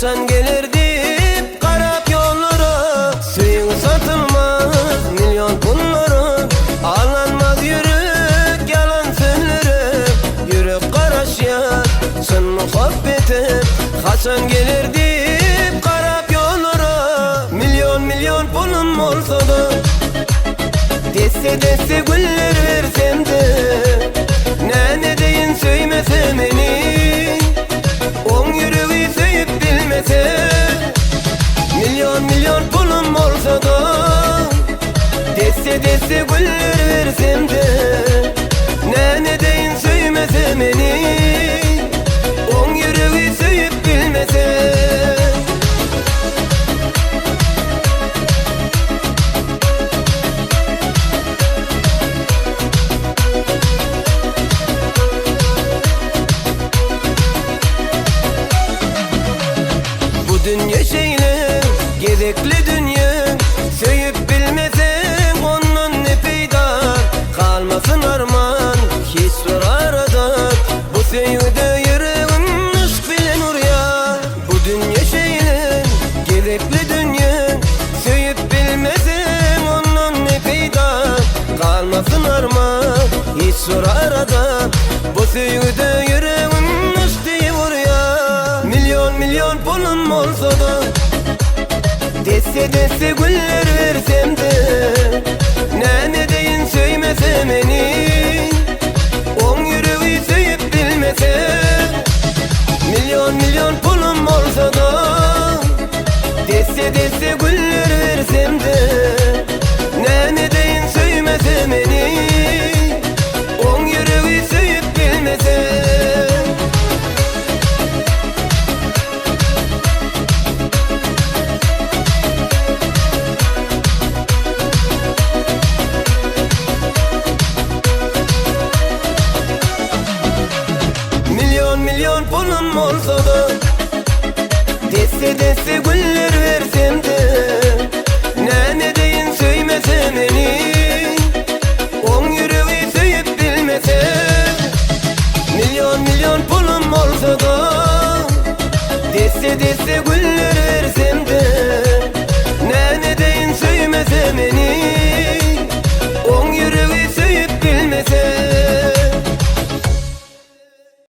kaçan gelir deyip karap yollara. Suyun satılmaz milyon pullara. Ağlanmaz yürek yalan söylerim. Yürek karaş yar sen muhabbetim. Kaçan gelir deyip karap yollara. Milyon milyon pulum olsa da deste deste güller versem de ne deyin söymese beni. On yüreği söyüp bilmese. Milyon milyon pulum olsa da deste deste güller versem de ne deyin söymese beni. On yüreği söyüp bilmese. Dünya şeyle gerekli dünya. Söyüp bilmesen ondan ne peyda. Kalmasın arman hiç var arada. Bu söyüde yüreğin aşk bilen urya. Bu dünya şeyle gerekli dünya. Söyüp bilmesen ondan ne peyda. Kalmasın arman hiç var arada. Bu söyüde yüreğin aşk diye urya. Milyon milyon pulum olsa da deste deste güller versem de ne deyin söymese beni. On yüreği söyüp bilmese. Milyon milyon pulum olsa da deste deste güller versem de ne deyin söymese beni. On yüreği söyüp bilmese. Milyon pulum olsa da deste deste güller versem de ne deyin söymese beni. On yüreği söyüp bilmese. Milyon milyon pulum olsa da deste deste güller versem de